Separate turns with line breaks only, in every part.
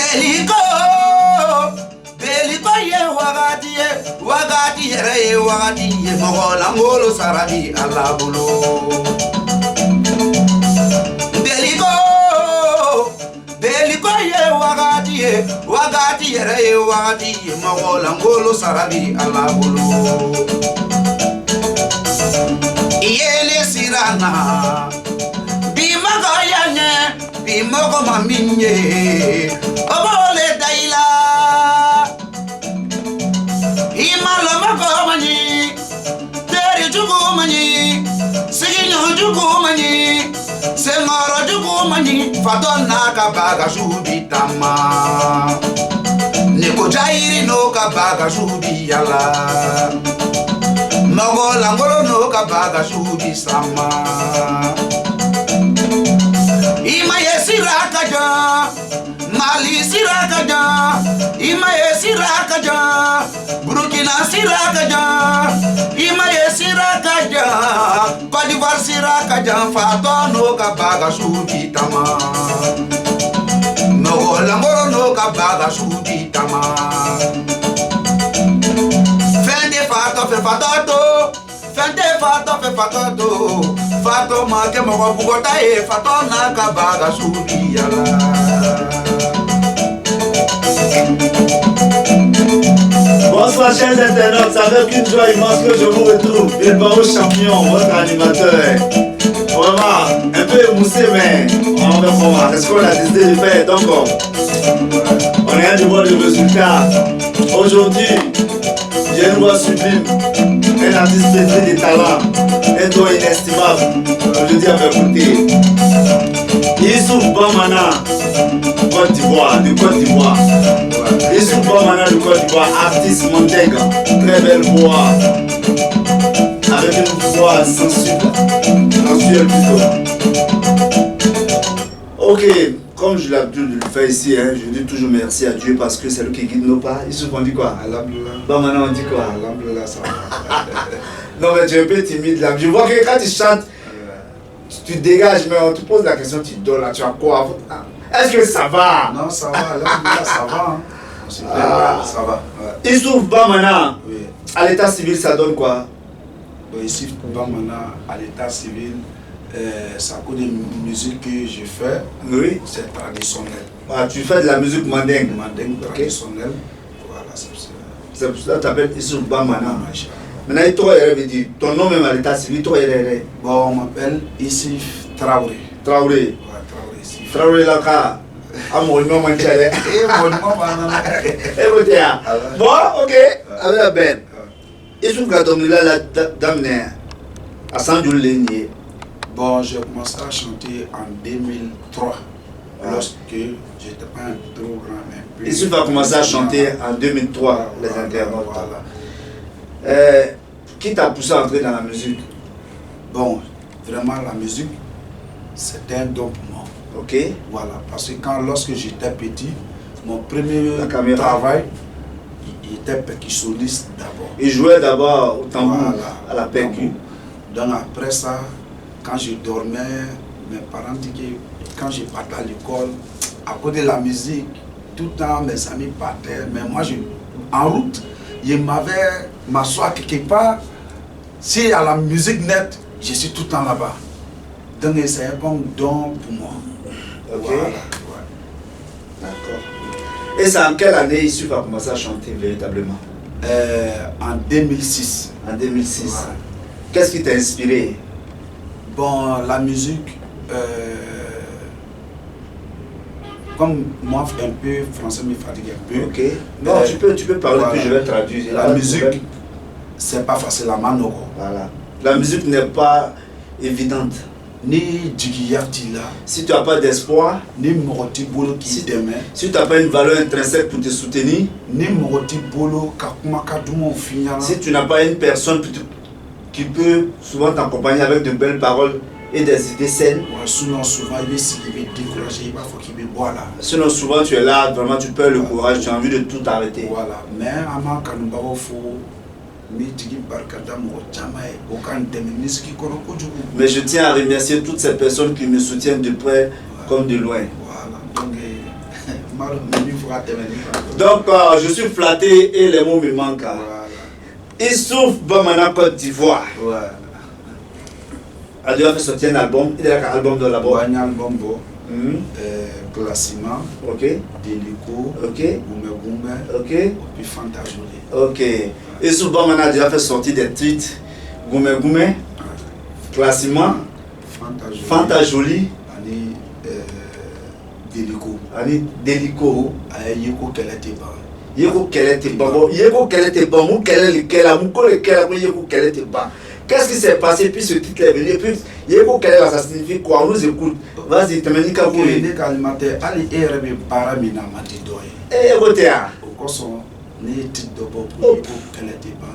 Beliko Beliko ye wagati ye mogola ngolo saradi alabulu Beliko ye wagati ye mogola ngolo saradi alabulu Yele sirana Bimago yanye Bimago maminye Obole daila Imalo mago mani Teri jugu mani Siginyo jugu mani Sengoro jugu mani Fadona kabaga shubitama Neko jairi no kabaga shubiyala Mogo langolo no kabaga shubi sama Ima yesirakaja Mali sirakaja Ima yesirakaja Burkina sirakaja Ima yesirakaja Padivar sirakaja Fato no kabaga shubi tama Mogo langolo no kabaga shubi tama Fato make mo bugota fato na kabaga subiyala
Bonsoir chers internautes, c'est avec une joie immense que je vous retrouve. Bilbao Champion, votre animateur. Vraiment, un peu émoussé, mais on va voir. C'est ce qu'on a décidé de faire. Donc, on est de voir le résultat. Aujourd'hui, j'ai une voix sublime, un artiste pétri de talent, un don inestimable. Aujourd'hui à mes côtés, Issouf Bamana, Côte d'Ivoire, de Côte d'Ivoire. Issouf Bamana de Côte d'Ivoire, artiste Montaigne, très belle voix, avec une voix sensuelle plutôt. Ok. Comme je l'ai l'habitude de le faire ici, hein, je dis toujours merci à Dieu parce que c'est lui qui guide nos pas. Issouf, on dit quoi?
Alhamdulillah.
Bon, maintenant on dit quoi?
Alhamdulillah, ça va.
Non, mais tu es un peu timide là. Je vois que quand tu chantes, tu dégages, mais on te pose la question, tu donnes là, tu as quoi? Est-ce que ça va?
Non, ça va, alhamdulillah, ça va. Ça va. Ouais.
Issouf Bamana,
oui.
À l'état civil, ça donne quoi?
Issouf Bamana, à l'état civil, c'est à cause des musiques que je fais.
Oui.
C'est traditionnel.
Ah, tu fais de la musique mandingue.
Mandingue traditionnelle. Voilà,
c'est pour ça que tu t'appelles Issouf Bamana. Maintenant, ton nom même à l'état civil, toi,
bon, on m'appelle Issouf Traoré.
Traoré.
Ouais, Traoré, Issouf.
Traoré là, quand mon manchale. Bon, ok. Avec la belle. Issouf Gatomila, la dame, à Saint-Jules.
Bon, j'ai commencé à chanter en 2003, lorsque j'étais pas un trop grand. Mais
Issouf a commencé à chanter en 2003, les internautes.
Voilà.
Qui t'a poussé à entrer dans la musique?
Bon, vraiment la musique, c'était un don pour moi.
Ok.
Voilà, parce que lorsque j'étais petit, mon premier travail, il était percussionniste d'abord.
Il jouait d'abord au tambour,
voilà,
à la percu.
Donc après ça, quand je dormais, mes parents disaient que quand je partais à l'école, à cause de la musique, tout le temps mes amis partaient, mais moi en route, je m'avais m'asseoir quelque part. Si à la musique nette, je suis tout le temps là-bas. Donc c'est un bon don pour moi.
Ok.
Voilà, ouais.
D'accord. Et c'est en quelle année Issouf a commencé à chanter véritablement?
En 2006.
En 2006.
Voilà.
Qu'est-ce qui t'a inspiré?
Bon, la musique, comme moi un peu français me fatigue un peu.
Ok. Non, tu peux parler, voilà. Puis je vais traduire.
La musique, c'est pas facile à manogo.
Voilà. La musique n'est pas évidente.
Ni Djigiyati là.
Si tu n'as pas d'espoir,
ni Moroti Bolo qui demain.
Si tu n'as pas une valeur intrinsèque pour te soutenir,
ni Moroti Bolo
si tu n'as pas une personne qui peut souvent t'accompagner avec de belles paroles et des idées saines.
Sinon souvent il est découragé, il faut qu'il me boit là.
Sinon souvent tu es là, vraiment tu perds le courage, tu as envie de tout arrêter.
Voilà. Mais avant Kanubao faut
mais je tiens à remercier toutes ces personnes qui me soutiennent de près comme de loin.
Voilà. Donc,
Donc, je suis flatté et les mots me manquent. Voilà. Il souffre Bamana Côte d'Ivoire.
Ouais.
Il a fait sortir un album. Il a un album de la boîte.
Un album, Classima.
Ok.
Délico.
Ok.
Goumé Goumé.
Ok.
Et puis Fanta Jolie.
Ok. Et sous Bamana a déjà fait sortir des tweets. Goumé Goumé. Classima. Fanta Jolie.
Ani Délico.
Ani Délico.
Yeko Keletiba.
Yeko Keletiba. Yeko Keletiba. Mou Keletiba. Mou Keletiba. Yeko Keletiba. Qu'est-ce qui s'est passé puis ce titre est venu et puis Yeko Keletiba, ça signifie quoi? On nous écoute. Vas-y, tu me dis qu'à vous.
Il est alimentaire. Ali Erebe Paramina Matidoy.
Eh, Rotea.
Au Koson, ni titre de Bob Yeko Keletiba.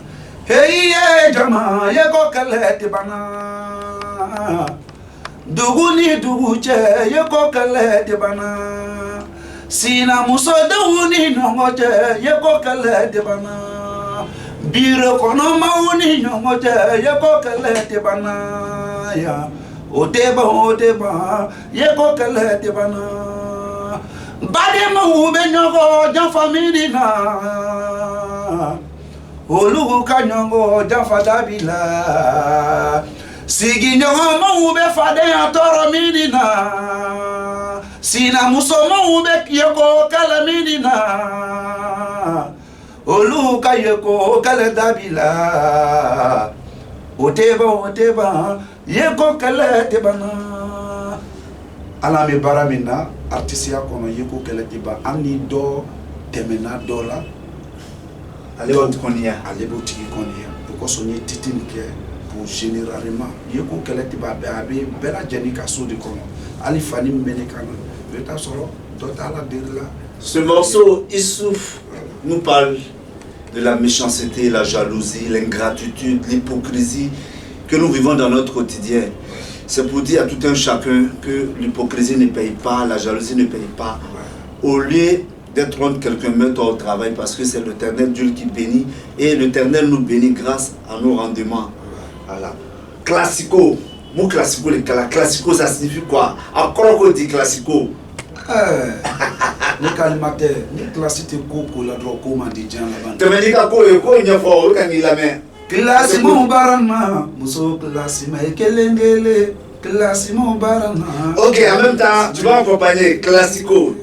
Hey, Jama, Yeko Keletiba. Duguni duguche yeko kale debana sina muso duguni nongoche yeko kale debana biro kono mauni nongoche yeko kale debana ya odeba yeko kale debana bade mu be nyogo jan family na olugu kanyongo jan fadabila Sigi nyongo ube fade ya toro midina Sina musomo ube yeko kala midina Oluka yeko kala dabila Oteba yeko kala tebana Alame baramina artisia kono yeko kala teba Ani do temena dola
Alebo tikonia
Alebo tikonia Because on ye titinike généralement yeko keletiba be bela jenika sodi kono ali fani menekana beta soro totala derla.
Ce morceau Issouf nous parle de la méchanceté, la jalousie, l'ingratitude, l'hypocrisie que nous vivons dans notre quotidien. C'est pour dire à tout un chacun que l'hypocrisie ne paye pas, la jalousie ne paye pas. Au lieu d'être contre quelqu'un, mets-toi au travail parce que c'est l'Éternel Dieu qui bénit et l'Éternel nous bénit grâce à nos rendements. Voilà. Classico. Mon classico, la classico, ça signifie quoi? Encore qu'on dit classico.
Les calimateurs, les classico, la drogue, comme dit Jean Laban.
Tu me dis qu'il y a fort, quand il a mis.
Classimo barana, muso classima ekelengele, classimo barana.
Ok, en même temps, tu vas accompagner classico.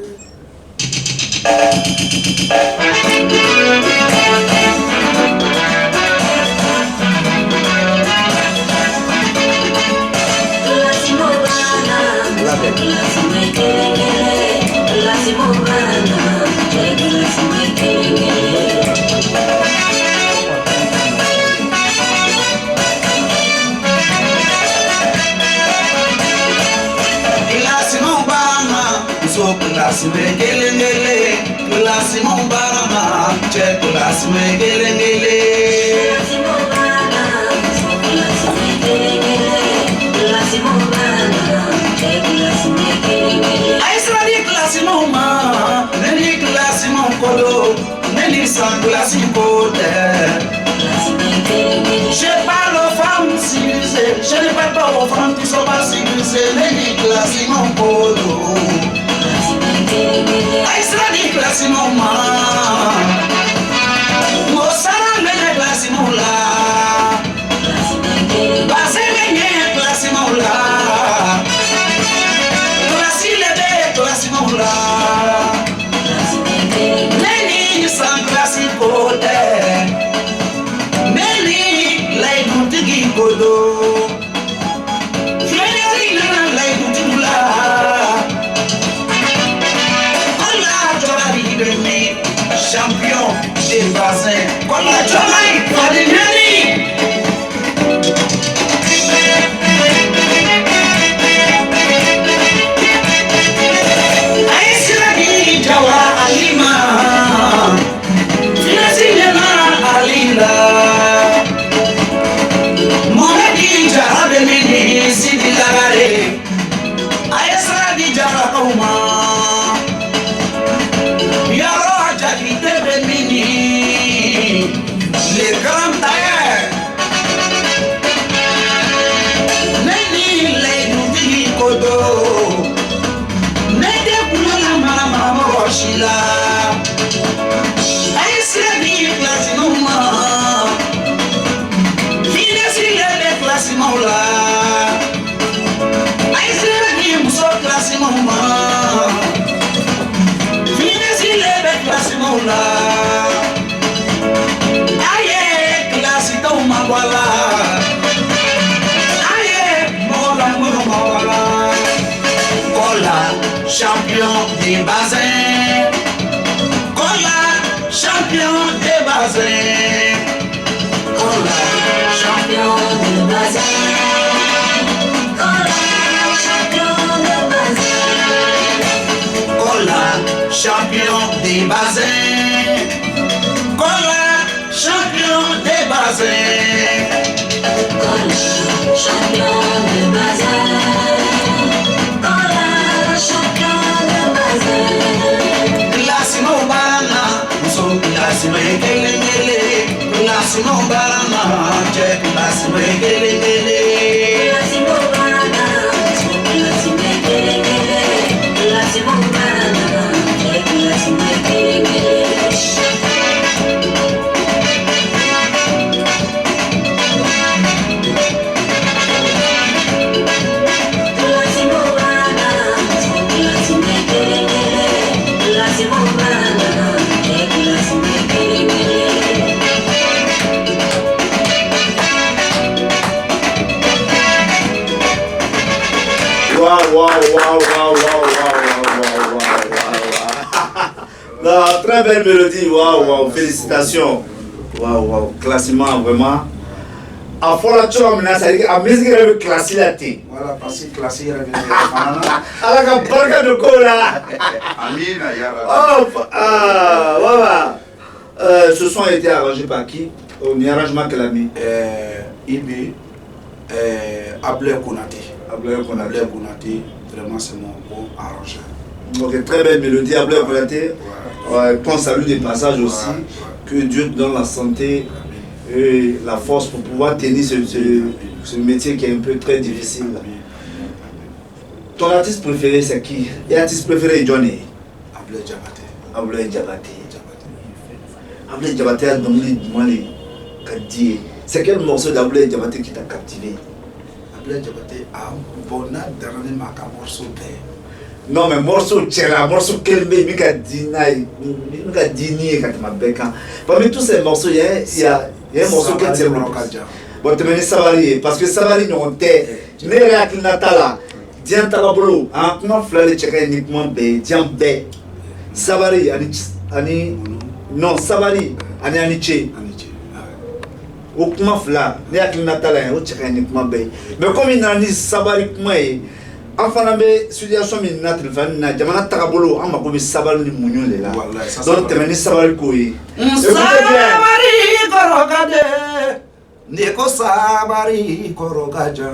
Je parle aux femmes civilisées, je ne parle pas aux femmes qui sont pas civilisées, les classes mon polo. Aïsra classes mon man. Mosara les classes mon la. Basé les classes mon la. Classes les classes mon la. Les sans classes côté. Godo Fleri na lai kutula Allah jolari de mi champion champion des bassins. Kola, champion des bassins. Kola, champion des bassins. Kola, champion des bassins. Kola, champion des bassins. Kola, champion des bassins. Kola, champion des bassins. Kola, champion des bassins. Classimo barana, so classimo kelele. Classimo barana, check classimo kelele. Classimo barana, so classimo kelele. Classimo barana, check classimo kelele.
Non, très belle mélodie, waouh, félicitations. Waouh, classement vraiment. A fɔra cogo min na c'est à dire a musique yɛrɛ bɛ classe la ten.
Voilà, parce que classe yɛrɛ bɛ fana na.
Ala ka barika don ko la.
Amina yarabi.
Oh, voilà. Ce son a été arrangé par qui? Au arrangement qu'elle a mis.
Ibi, Ablaye Konaté.
Ablaye
Konaté, vraiment c'est mon bon arrangeur.
Ok, très belle mélodie, Ablaye Konaté. Qu'on salue des passages aussi. Que Dieu te donne la santé et la force pour pouvoir tenir ce métier qui est un peu très difficile. Ton artiste préféré c'est qui? Et artiste préféré Johnny?
Ablaye Diabaté.
Ablaye Diabaté. Ablaye Diabaté a donné Mali Kadi. C'est quel morceau d'Ablaye Diabaté qui t'a captivé?
Ablaye Diabaté a bon dernier marqué morceau.
Non mais morceau tchela, morceau kelme, mika dinaï, mika dini quand ma beka. Parmi tous ces morceaux, il y a un morceau qui tient le plus. Bon, tu m'as dit Savary, parce que Savary nous était, ne réactive Natala, Dian Talabolo, en tenant fleur de tchèque uniquement bé, Dian bé. Savary, ani, non, Savary, ani aniché. Au comment fleur, ne réactive Natala, au tchèque uniquement bé. Mais comme il n'a ni Savary, moi, enfin, la situation est naturelle. Jamana Takabolo, on m'a commis Sabal ni Mounion là. Donc, tu m'as dit Sabal Koui.
Sabari Korokade, Neko Sabari Korokaja.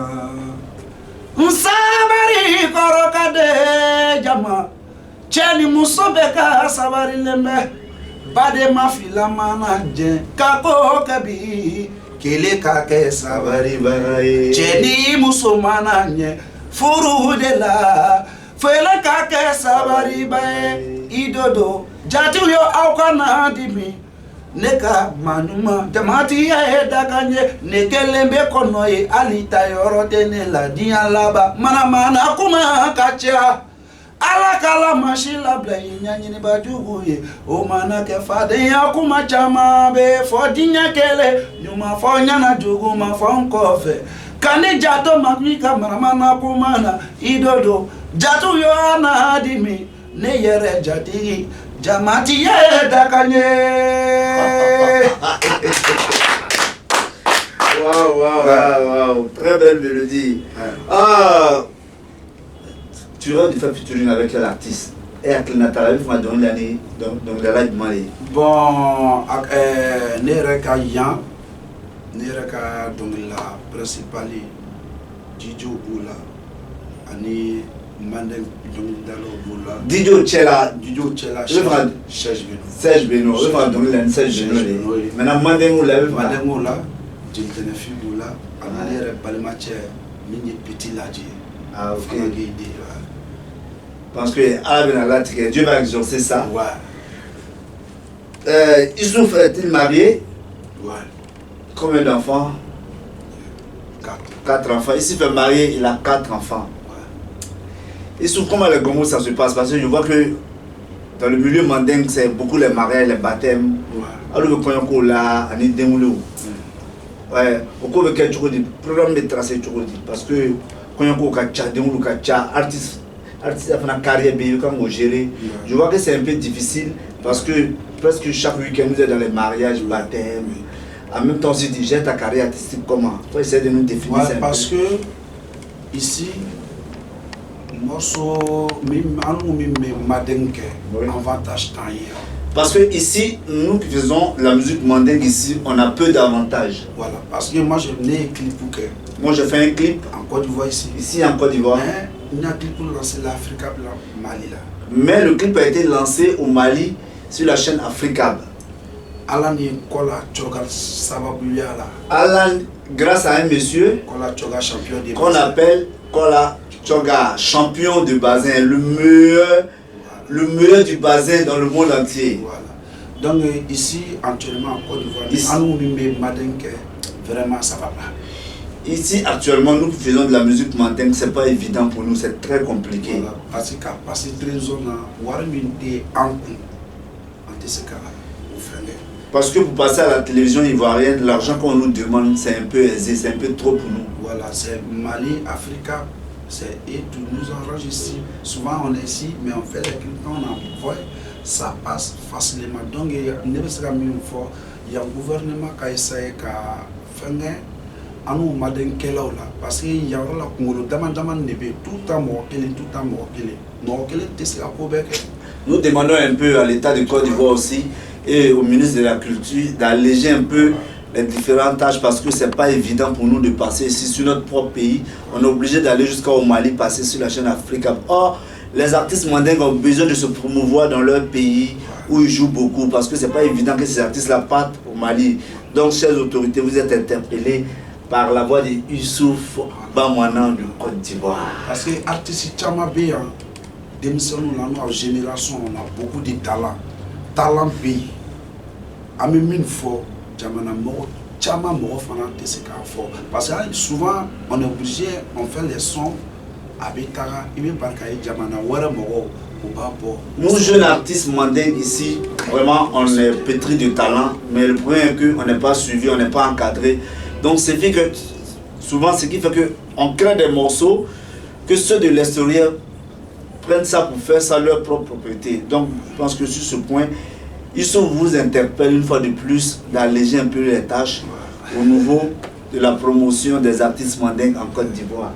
Sabari Korokade, Jama. Cheni Musobeka Sabari Lembe. Bade Mafila Manaje, Kako Kabi, Kile Kake Sabari Baye. Cheni Musomananye. Furu de la fele kake sabari bae idodo jatu yo aukana dimi neka manuma jamati ya edakanye nekelembe konoye alita yoro tene la dialaba mana kuma kacha ala kala mashila blay nyanyini bajuguye o mana ke fade ya kuma chama be fodinya kele nyuma fonya na jugu ma fonkofe Kani jato magnika maramana kumana idodo jatu yo ana adimi ne yere jati jamati ye dakanye.
Wow, très belle mélodie. Ah, tu rends du fait featuring avec quel artiste? Et à quel Nathalie vous m'avez donné l'année donc la live Mali.
Bon, Nereka Yan. Nereka donc la principale Dijo Boula ani Mandeng Dalo Boula
Dijo Chela Serge Beno le va donner l'année Serge Beno maintenant Mandeng Oula
Jiltene Fi Boula ani Nere Balmache mini petit ladji.
Ah ok. Parce que Dieu va exaucer ça.
Ouais.
Issouf est-il marié?
Ouais.
Combien d'enfants? 4 enfants. Ici, il est marié, il a 4 enfants. Ouais. Issouf, comment les Gomos ça se passe? Parce que je vois que dans le milieu mandingue, c'est beaucoup les mariages, les baptêmes.
Ouais.
Alors, le Konyanko là, on est démoulé. Ouais. Au cours de quel jour, le programme est tracé, parce que Konyanko Kacha, démoulé Kacha, artiste. artiste a une carrière bien quand vous gérez. Je vois que c'est un peu difficile parce que presque chaque week-end vous êtes dans les mariages, baptêmes. En même temps, si tu gères ta carrière artistique comment? Il faut essayer de nous définir ça.
Parce que ici, morceau, même madenke, avantage temps hier.
Parce que ici, nous qui faisons la musique mandingue ici, on a peu d'avantages.
Voilà, parce que moi je n'ai un clip pour que.
Moi je fais un clip
en Côte d'Ivoire ici.
Ici en Côte d'Ivoire.
Mais il y a un clip pour lancer l'Africa Mali là.
Mais le clip a été lancé au Mali sur la chaîne Africab.
Alan Kola Choga Sababuya là.
Alan, grâce à un monsieur
Kola Choga champion de
qu'on appelle Kola Choga, champion de bassin, le meilleur du bassin dans le monde entier.
Voilà. Donc ici, actuellement en Côte d'Ivoire, vraiment ça va pas.
Ici, actuellement, nous qui faisons de la musique mandingue, c'est pas évident pour nous, c'est très compliqué.
Voilà. Parce que très zone,
parce que pour passer à la télévision ivoirienne, l'argent qu'on nous demande, c'est un peu aisé, c'est un peu trop pour nous.
Voilà, c'est Mali, Africa, et tout nous arrange ici. Souvent on est ici, mais on fait les clips, on envoie, ça passe facilement. Donc il y a un gouvernement qui a essayé de faire un parce qu'il y a un Congolo, tout le temps
nous demandons un peu à l'État de Côte d'Ivoire aussi et au ministre de la Culture d'alléger un peu les différentes tâches parce que c'est pas évident pour nous de passer ici sur notre propre pays. On est obligé d'aller jusqu'au Mali, passer sur la chaîne Africa. Or, les artistes mandingues ont besoin de se promouvoir dans leur pays où ils jouent beaucoup parce que c'est pas évident que ces artistes-là partent au Mali. Donc, chères autorités, vous êtes interpellés par la voix de Youssouf Bamouanan de Côte d'Ivoire.
Parce que les artistes Tchamabe, en génération, on a beaucoup de talent. Talent pays. A même une fois, parce que souvent, on est obligé, on fait les sons avec Tara,
nous, jeunes artistes mandingues ici, vraiment, on est pétris de talent, mais le problème est qu'on n'est pas suivi, on n'est pas encadré. Donc, c'est fait que souvent, ce qui fait qu'on crée des morceaux que ceux de l'extérieur prennent ça pour faire ça leur propre propriété. Donc, je pense que sur ce point, ils vous interpellent une fois de plus d'alléger un peu les tâches au niveau de la promotion des artistes mandingues en Côte d'Ivoire.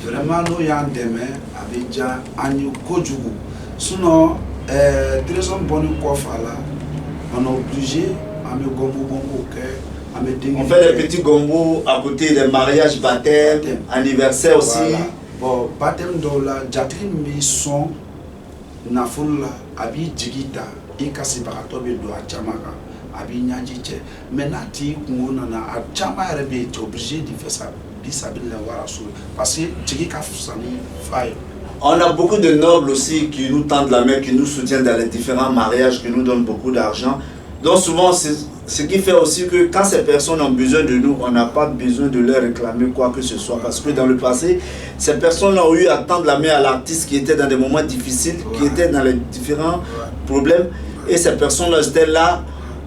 Vraiment, nous, il y a un demain avec déjà Agnew Kodjougou. Sinon, très bonne coiffe là, on est obligé à me gombo.
On fait des petits gombos à côté des mariages, baptêmes, anniversaires aussi.
Voilà. Bon, baptême dans la jatri mission na foule abi jigita et kasi barato be do achamaka abi nyajiche menati kungona na achama rebe est obligé de faire ça disabile wala sur parce que jigika fusani faille.
On a beaucoup de nobles aussi qui nous tendent la main, qui nous soutiennent dans les différents mariages, qui nous donnent beaucoup d'argent. Donc souvent, c'est ce qui fait aussi que quand ces personnes ont besoin de nous, on n'a pas besoin de leur réclamer quoi que ce soit. Parce que dans le passé, ces personnes ont eu à tendre la main à l'artiste qui était dans des moments difficiles, qui était dans les différents problèmes. Et ces personnes-là étaient là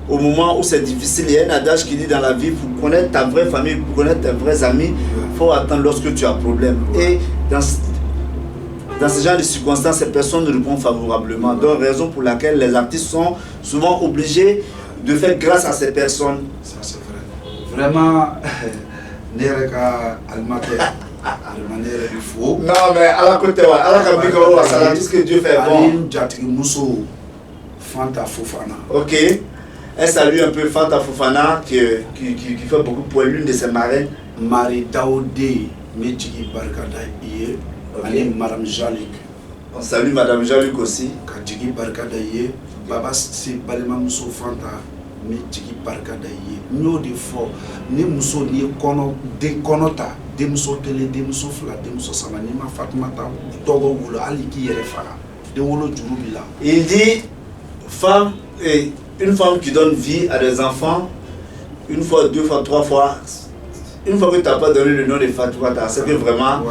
au moment où c'est difficile. Il y a un adage qui dit dans la vie, pour connaître ta vraie famille, pour connaître tes vrais amis, il faut attendre lorsque tu as problème. Et dans ce genre de circonstances, ces personnes répondent favorablement. Donc, raison pour laquelle les artistes sont souvent obligés de faire grâce à ces personnes.
Ça, c'est vrai. Vraiment, Nereka Almaté, Almanere du faux.
Non, mais à la côté, à la Kabiko, ça tout ce que Dieu fait bon.
Aline Jatri Mousso, Fanta Fofana.
Ok. Elle salue un peu Fanta Fofana qui fait beaucoup pour l'une de ses marraines.
Marie Daoudé, Medjiki Barkada Iye. Okay. Madame Jalik.
On salue Madame Jalik aussi.
Kadjigi Barkadaye, Baba c'est Balema Mousso Fanta, Medjiki Barkadaye. Nous des fois, ni Mousso ni Kono, de Konota, de Mousso Télé, de Mousso Fla, de Mousso Samanima, Fatmata, Togo Wula, Aliki Yerefara, de Wolo Djourubila.
Il dit femme, et une femme qui donne vie à des enfants, une fois, deux fois, trois fois. Une fois que tu n'as pas donné le nom de Fatoumata, c'est que vraiment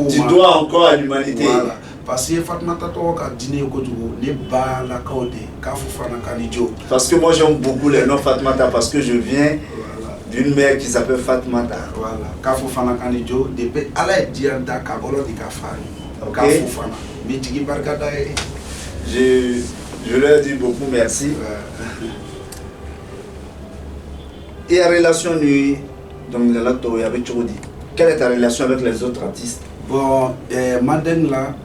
tu dois encore à l'humanité.
Voilà. Parce que Fatoumata, tu as dîné au Kodjougou, ne pas la corde, Kafoufana Kanidjo.
Parce que moi j'aime beaucoup les noms Fatoumata parce que je viens d'une mère qui s'appelle Fatoumata.
Voilà, Kafoufana Kanidjo, depuis Alaï Dianda Kabolo de Kafari.
Ok. Je leur dis beaucoup merci. Et la relation nuit, donc la lato avec Chodi. Quelle est ta relation avec les autres artistes?
Bon, Manden là,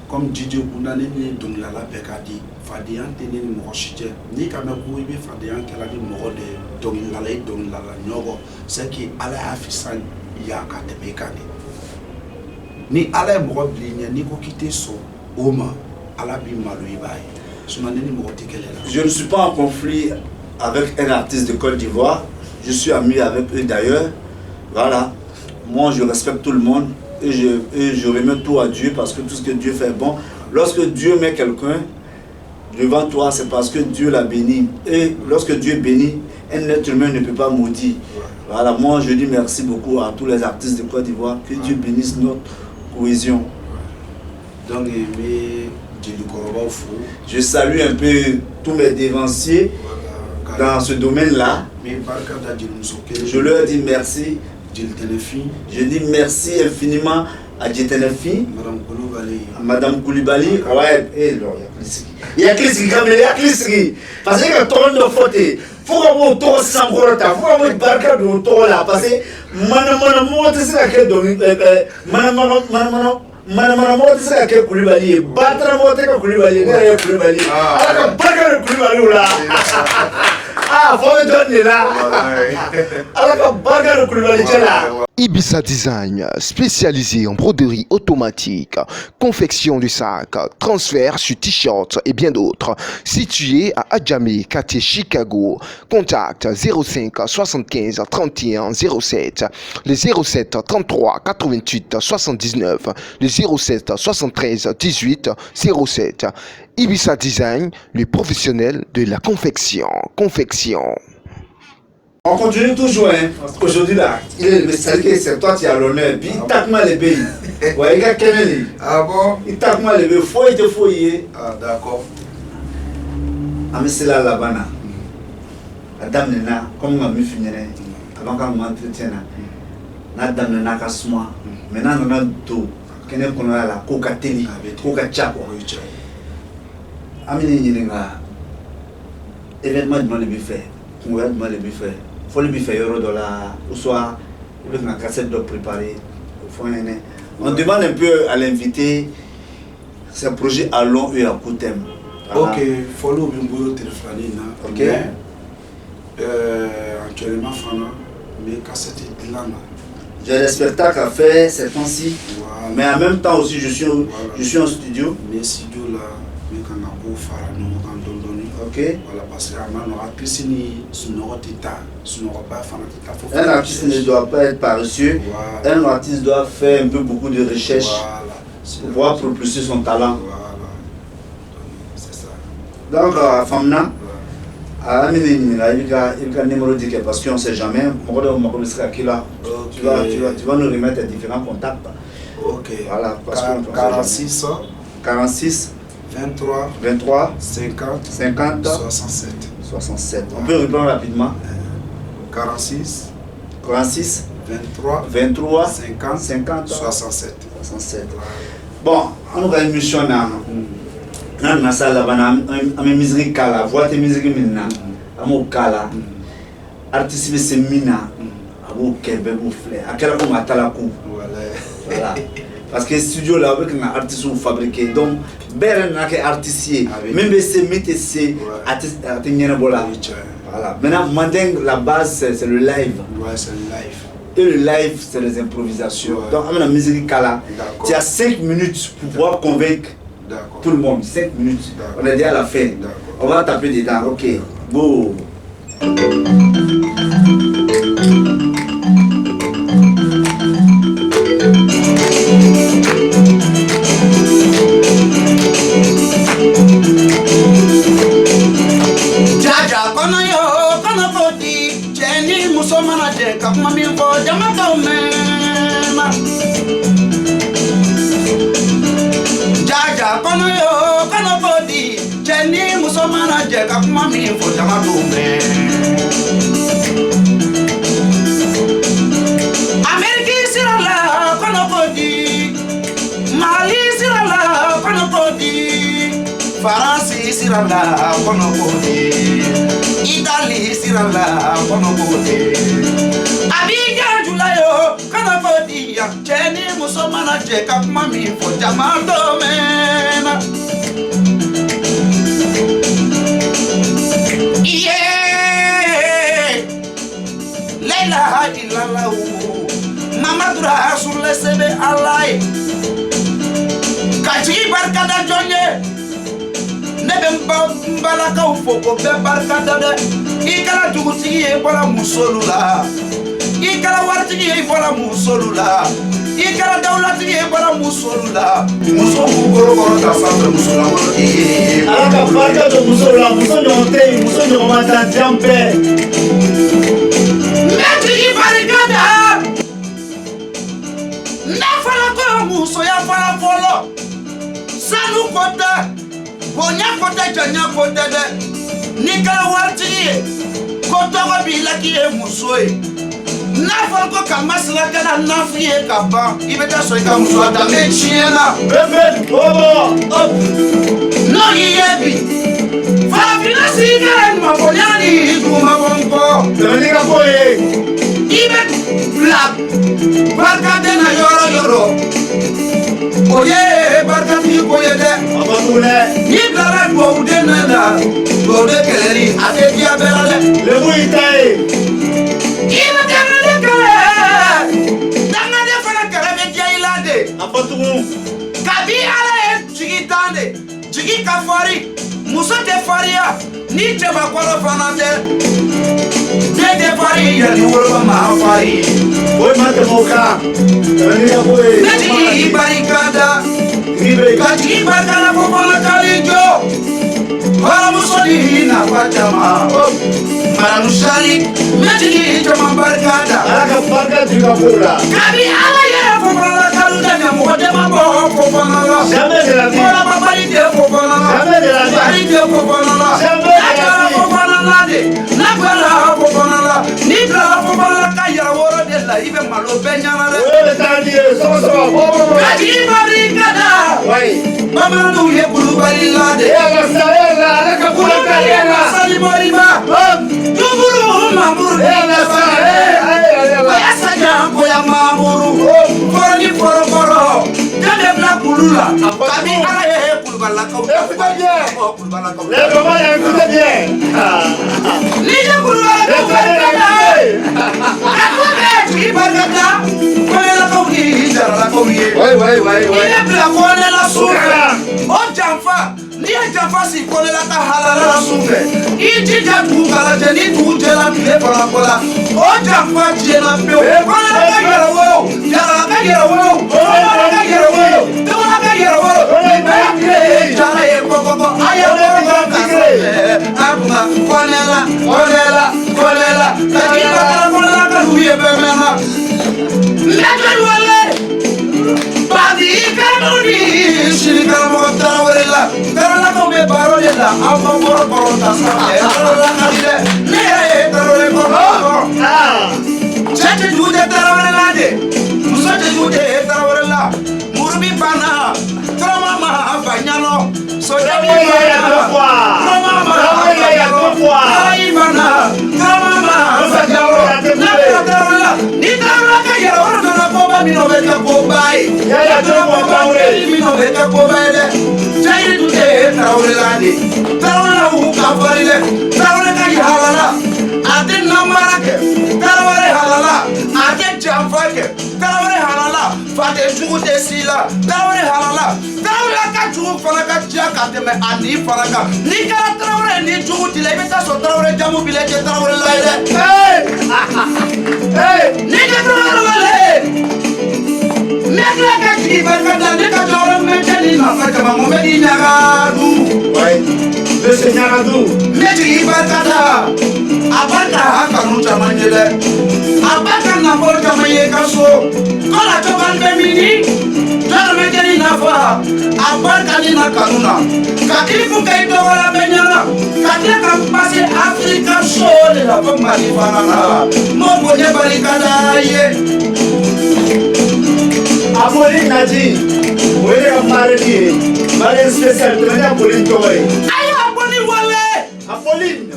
comme Didier Bounane ni donc la Bekadi, Fadian teni Mochite, ni Kamakou ibi Fadian Keladi Moro de donc la Nyogo, c'est qui ala Afisan Yaka de Bekani. Ni ala Moro Bligne, ni Kokite so, Oma, ala Bimalouibaï.
Je ne suis pas en conflit avec un artiste de Côte d'Ivoire. Je suis ami avec eux d'ailleurs. Voilà. Moi, je respecte tout le monde et je remets tout à Dieu parce que tout ce que Dieu fait est bon. Lorsque Dieu met quelqu'un devant toi, c'est parce que Dieu l'a béni. Et lorsque Dieu bénit, un être humain ne peut pas maudire. Voilà. Moi, je dis merci beaucoup à tous les artistes de Côte d'Ivoire. Que Dieu bénisse notre cohésion.
Donc,
je salue un peu tous mes dévanciers dans ce domaine-là. Je leur dis merci. Je dis merci infiniment à Djetenefi, Madame Koulibaly. Ouais, il y a Kliski, parce que tout le monde faut il faut que vous tous sans corota, faut que vous barca de tout là, parce que Manamana moti sa ke Koulibaly, batra moti ka Koulibaly, ne Koulibaly. Ala ka barka de Koulibaly là. Ah, faut me donner là. Ala ka barka de Koulibaly là.
Ibisa Design, spécialisé en broderie automatique, confection de sacs, transfert sur t-shirts et bien d'autres. Situé à Adjamé, quartier Chicago. Contact 05 75 31 07, le 07 33 88 79, le 07 73 18 07. Ibisa Design, le professionnel de la confection.
On continue toujours, hein. Aujourd'hui là, il est le message, c'est toi qui as l'honneur. Puis il tape mal les pays. Ouais, il a Kennedy.
Ah bon?
Il tape mal les pays. Faut y te fouiller.
Ah d'accord.
Amisela Labana. La dame Nena, comme on a mis finir, avant qu'on m'entretienne, la dame Nena Kasuma. Maintenant on a tout. Qu'est-ce qu'on a là? Coca Teli, Coca Chapo. Amine Yinga. Événement de Malibifé. On a demandé le buffet. Il faut le buffet $, ou soit avec une cassette de préparer. On demande un peu à l'invité, c'est un projet à long et à court terme.
Ok, il faut le téléphoner. Ok. Actuellement, mais cassette est là.
J'ai des spectacles à faire ces temps-ci. Voilà. Mais en même temps aussi, je suis en studio.
Mais studio là, mais quand on a faire
ok.
Voilà, parce que
un artiste ne doit pas être paresseux. Voilà. Un artiste doit faire un peu beaucoup de recherche pour pouvoir propulser son talent.
Voilà. C'est ça.
Donc, Famna, il y a un numéro de parce qu'on ne sait jamais. Tu vas nous remettre à différents contacts.
Ok.
Voilà, parce
46 23 50 67.
On peut répondre rapidement.
46
23
50 67.
Bon, on a une mission là. On a ça là-bas, on a musique kala, voix de musique mina, on a kala, artiste c'est mina, on a kebe bouflé, à quel moment on a la coupe. Voilà. Parce que studio là avec un artiste ou fabriqué donc ben un artiste même c'est métier artiste voilà. Maintenant Mandeng la base c'est le live.
Ouais, c'est le live.
Et le live c'est les improvisations. Donc avec la musique kala, tu as 5 minutes pour pouvoir convaincre tout le monde. 5 minutes. On est déjà à la fin. On va taper dedans. OK. Go.
Jaja kono yo kono poti cheni muso manaje kapma minfo jama kaumema Jaja kono yo kono poti cheni muso manaje kapma minfo jama kaumema Ameriki sirala kono poti Mali sirala Faransi sirala kono kote, Italy sirala kono kote. Abidjan julayo kono kote ya cheni musomana jeka mami fo jamado mena. Yeah, Leila ilala Mamadou Rasoul sebe alay. Kaji barkada jonye. Nebe mbalaka ufoko be barkada de. Ikala dugutigi ye bola musolula. Ikala wartigi ye bola musolula. Ikala dawlatigi ye bola musolula. Muso goro goro ta santre musola goro di.
Alaka barka do musola muso nyonte muso nyomata jampe.
Metigi barkada. Nafala ko muso ya fala folo. Sanu kota. Bonya kota janya kota de. Nikala wartigi kota ko bilaki e muso e. Nafal ko kamasla kala nafiye kaba. Ibeta so ka muso ata me chiena.
Bebe bobo.
No yebi. Fa fina sigara ma bonyani kuma bonko.
Dominika boye.
Ibet black. Barka de na yoro. Oye barka ti boye de.
Abatune.
Ni blara bo de na la. Bo de keleri ate dia berale.
Le buitae.
Iba de kele. Danga de fana kele me dia ilade.
Abatunu.
Kabi ala jigi tande. Jigi kafari. Muso te faria. Ni te bakwala fana de. Te fari ya ni wolo ma fari.
Boy mate moka. Dominika boye.
Neti barikada.
Ribe.
Kaji barkana popola kalijo. Para musodi na pachama. Maranushari. Neti jama barkada.
Alaka barka jikapura.
Kabi ala ye popola kaluda na mwode mabo popola.
Jamais de la vie.
Pola babali de popola.
Jamais de la vie.
Bari de popola.
Jamais de la vie.
Popola de. Nakwala popola. Nidra popola kaya woro de la ibe malo benyana de.
Oye le tandi so bobo.
Kaji barikada.
Ouais.
Mamadou ye kulubali lade.
Ela sarela alaka pura karela.
Sali moriba. Tuburu mamuru.
Ela sarela.
Aya saja koya mamuru. Koroni korokoro. Jade bla kulula. Kabi ala ye kulubala kau. Kulubala kau.
Le maman écoute bien.
Nije kulubala kau. Akube ibaraka. Koya kau ni jara kau ye.
Ouais.
Ile bla kone la sufe. O janfa. Ni ye janfa si kone la ka halala la sufe. Iji jatu kala jeni tu jela tile fana kola. O janfa jela peo. Kone la ka yera wo. Jara ka yera wo. Kone la ka yera wo. Kone la ka yera wo. Ni jara ye koko. Aye koko ka sufe. Akuma kone la. Kakila kone la ka luye bemena. Lekan wale. Badi kanuni shirika mo tarawela karala ko me barole la amba moro ta sa la kale ne tarawele ko chete jude tarawela de musate jude tarawela murbi bana trama banyalo so ya ai bana trama banyalo na tarawela ni tarawela ka yara ora na bomba mi no veka bombai ya mi no veka bombai de jairi tude tarawela de tarawela hu ka farile tarawela ka halala ate namarake tarawela halala ate jamfake tarawela halala fate jugude sila tarawela halala tarawela ka jugu fana ka tia ka teme ani fana ka ni kala tarawela ni jugu dile beta so tarawela jamu bileje tarawela laide ni ka tarawela Nekla ka kibarkada ne ka jora meteli na faka ma momedi nyagadu.
Ouais. Le Seigneur a tout.
Meti kibarkada. Abaka hakanu chamanyele. Abaka na bol chamaye kaso. Kola choban femini. Jora meteli na fa. Abaka ni na kanuna. Katifu kaito wala benyana. Katia kampase Afrika shole la fama ni fanana. Mobo ne barikada ye.
Amori Naji, wele ka mare ni. Marine spéciale, prenez Apolline Toré.
Aïe, Apolline Wale.
Apolline.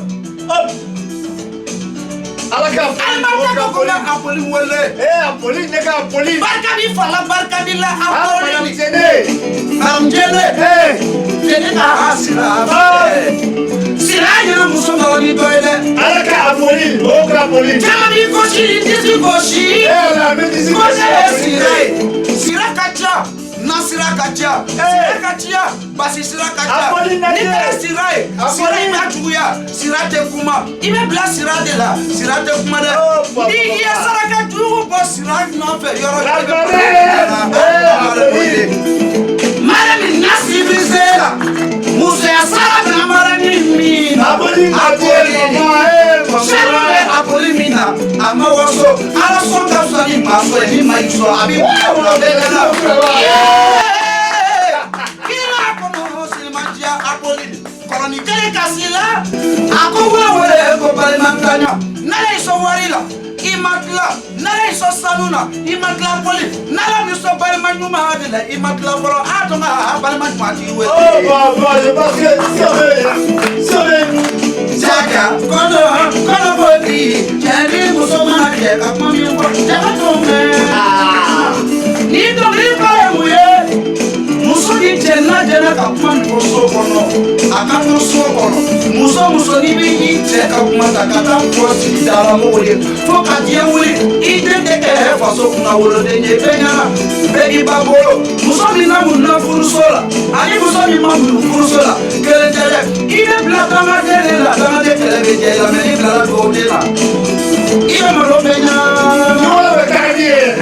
Hop. Alaka Apolline.
Apolline Wale.
Eh, Apolline, les gars, Apolline.
Barkadi Fala, Barkadi la Apolline.
Madame Jene.
Madame Jene. Jene na Sira. Sira, il y a un mousson dans le toilette.
Alaka Apolline. Oka Apolline.
Jamani Koshi, Disi Koshi.
Eh, on a mis ici.
Sira. Sira Kacha. Nasira Kacha. Sira Kacha. Basi Sira Kacha.
Apolline Nadia.
Nikala Sira. Sira ima Juya. Sira te kuma. Ime bla Sira de la. Sira te kuma de. Ni iya Saraka Jugu po Sira n'ofe. Yoro Madame Nasi Bizela. Muse Sara na marani mina.
Apolline
Apolline mina. Amawaso. Ala songa sani maso ni maiso. Abi wa bela. Apolline, koloni kele kasila, akowa wele ko balimantanya, nala iso warila, imatla, nala iso saluna, imatla Apolline, nala miso balimanyuma hadila, imatla wolo atonga balimanyuma tiwe.
Oh, bah, je pense que sauvé.
Jaka, kono bodi, jani musoma jeka mami ko, jaka tome. Ni to ni pa muye. Muso ni jena ka kuma ni so kono akato so kono muso ni bi je ka kuma ta kata ko si dara mo wole fo ka die wole ide de ke fa so kuna wolo de nye penya be di babolo muso ni na mun na furu sola ani muso ni ma mun furu sola kele tele ide bla kama de la kama de kele be je la me ni bla la do de la ide mo lo penya
Nous on va gagner.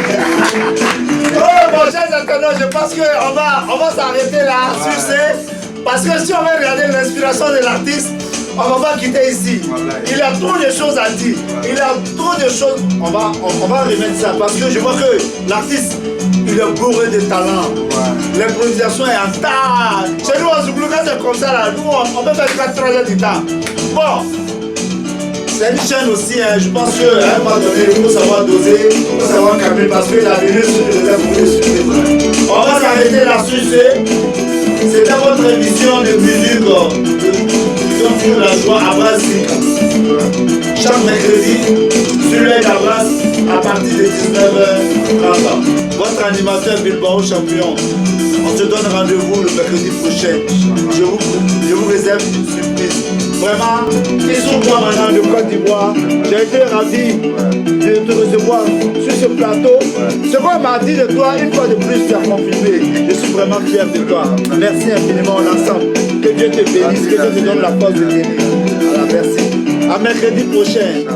Oh, mon cher internaute, je pense qu'on va s'arrêter là, sur ce. Parce que si on veut regarder l'inspiration de l'artiste, on ne va pas quitter ici. Il y a trop de choses à dire. Il y a trop de choses. On va remettre ça. Parce que je vois que l'artiste, il est bourré de talent. L'improvisation est en tas. Chez nous, en Zouglou, quand c'est comme ça, là, nous, on peut faire 4 heures de temps. Bon. C'est une chaîne aussi, hein. Je pense qu'à un moment donné, il faut savoir doser, il faut savoir calmer parce que la venue sur le téléphone. On va s'arrêter là sur ce. C'était votre émission de musique sur la joie à Brasique. Chaque mercredi, sur l'aide à Bras, à partir de 19h30. Votre animateur Bilbao Champion. On se donne rendez-vous le mercredi prochain. Je vous réserve une surprise. Vraiment, ils sont moi maintenant de Côte d'Ivoire. J'ai été ravi de te recevoir sur ce plateau. Ce qu'on m'a dit de toi, une fois de plus, tu as confirmé. Je suis vraiment fier de toi. Merci infiniment l'ensemble. Que Dieu te bénisse, que Dieu te donne la force de venir. Voilà, merci. À mercredi prochain.